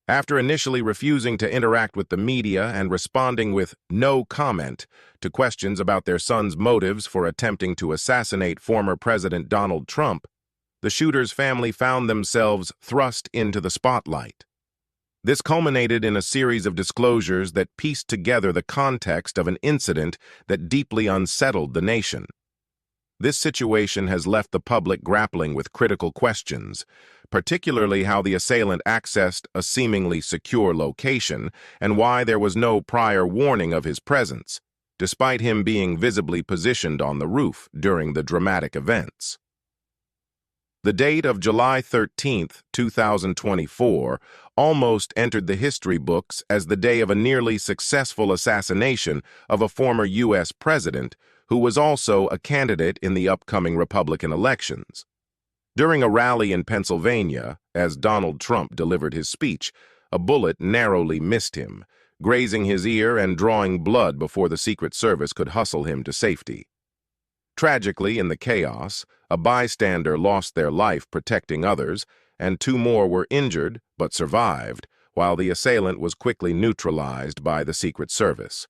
After initially refusing to interact with the media and responding with no comment to questions about their son's motives for attempting to assassinate former President Donald Trump, the shooter's family found themselves thrust into the spotlight. This culminated in a series of disclosures that pieced together the context of an incident that deeply unsettled the nation. This situation has left the public grappling with critical questions, particularly how the assailant accessed a seemingly secure location and why there was no prior warning of his presence, despite him being visibly positioned on the roof during the dramatic events. The date of July 13, 2024, almost entered the history books as the day of a nearly successful assassination of a former U.S. president who was also a candidate in the upcoming Republican elections. During a rally in Pennsylvania, as Donald Trump delivered his speech, a bullet narrowly missed him, grazing his ear and drawing blood before the Secret Service could hustle him to safety. Tragically, in the chaos, a bystander lost their life protecting others, and 2 more were injured but survived, while the assailant was quickly neutralized by the Secret Service.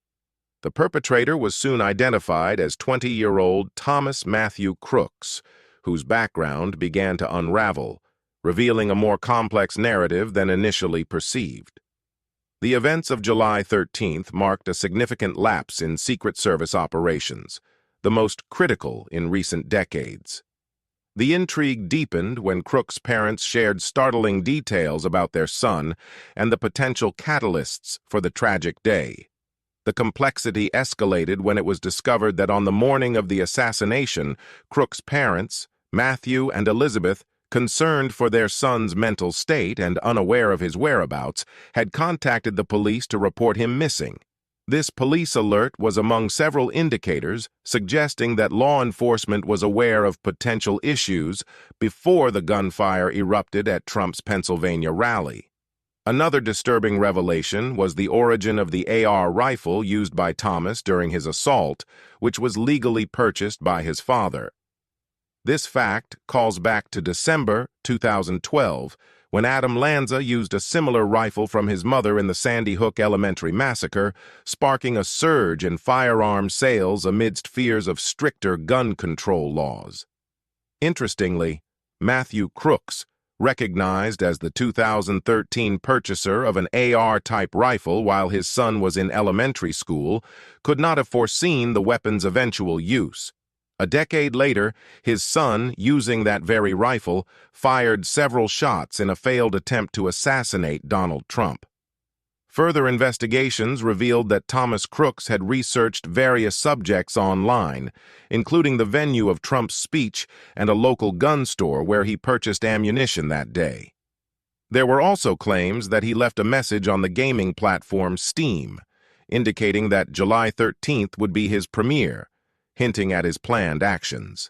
The perpetrator was soon identified as 20-year-old Thomas Matthew Crooks, whose background began to unravel, revealing a more complex narrative than initially perceived. The events of July 13th marked a significant lapse in Secret Service operations, the most critical in recent decades. The intrigue deepened when Crooks' parents shared startling details about their son and the potential catalysts for the tragic day. The complexity escalated when it was discovered that on the morning of the assassination, Crooks' parents, Matthew and Elizabeth, concerned for their son's mental state and unaware of his whereabouts, had contacted the police to report him missing. This police alert was among several indicators suggesting that law enforcement was aware of potential issues before the gunfire erupted at Trump's Pennsylvania rally. Another disturbing revelation was the origin of the AR rifle used by Thomas during his assault, which was legally purchased by his father. This fact calls back to December 2012, when Adam Lanza used a similar rifle from his mother in the Sandy Hook Elementary massacre, sparking a surge in firearm sales amidst fears of stricter gun control laws. Interestingly, Matthew Crooks, recognized as the 2013 purchaser of an AR-type rifle while his son was in elementary school, could not have foreseen the weapon's eventual use. A decade later, his son, using that very rifle, fired several shots in a failed attempt to assassinate Donald Trump. Further investigations revealed that Thomas Crooks had researched various subjects online, including the venue of Trump's speech and a local gun store where he purchased ammunition that day. There were also claims that he left a message on the gaming platform Steam, indicating that July 13th would be his premiere, hinting at his planned actions.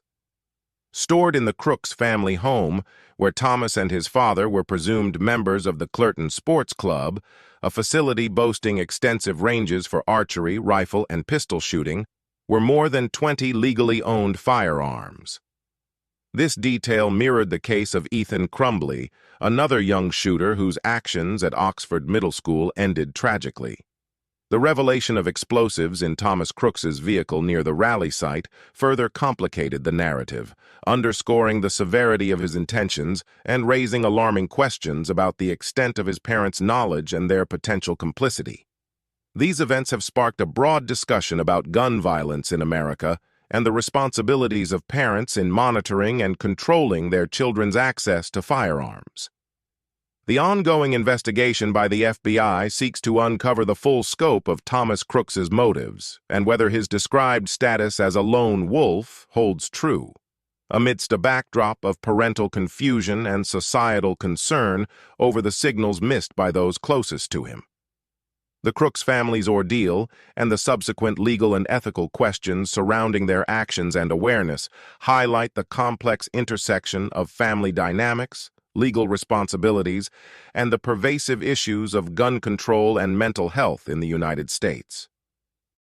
Stored in the Crooks family home, where Thomas and his father were presumed members of the Clerton Sports Club, a facility boasting extensive ranges for archery, rifle, and pistol shooting, were more than 20 legally owned firearms. This detail mirrored the case of Ethan Crumbley, another young shooter whose actions at Oxford Middle School ended tragically. The revelation of explosives in Thomas Crooks's vehicle near the rally site further complicated the narrative, underscoring the severity of his intentions and raising alarming questions about the extent of his parents' knowledge and their potential complicity. These events have sparked a broad discussion about gun violence in America and the responsibilities of parents in monitoring and controlling their children's access to firearms. The ongoing investigation by the FBI seeks to uncover the full scope of Thomas Crooks's motives and whether his described status as a lone wolf holds true. Amidst a backdrop of parental confusion and societal concern over the signals missed by those closest to him. The Crooks family's ordeal and the subsequent legal and ethical questions surrounding their actions and awareness highlight the complex intersection of family dynamics, legal responsibilities, and the pervasive issues of gun control and mental health in the United States.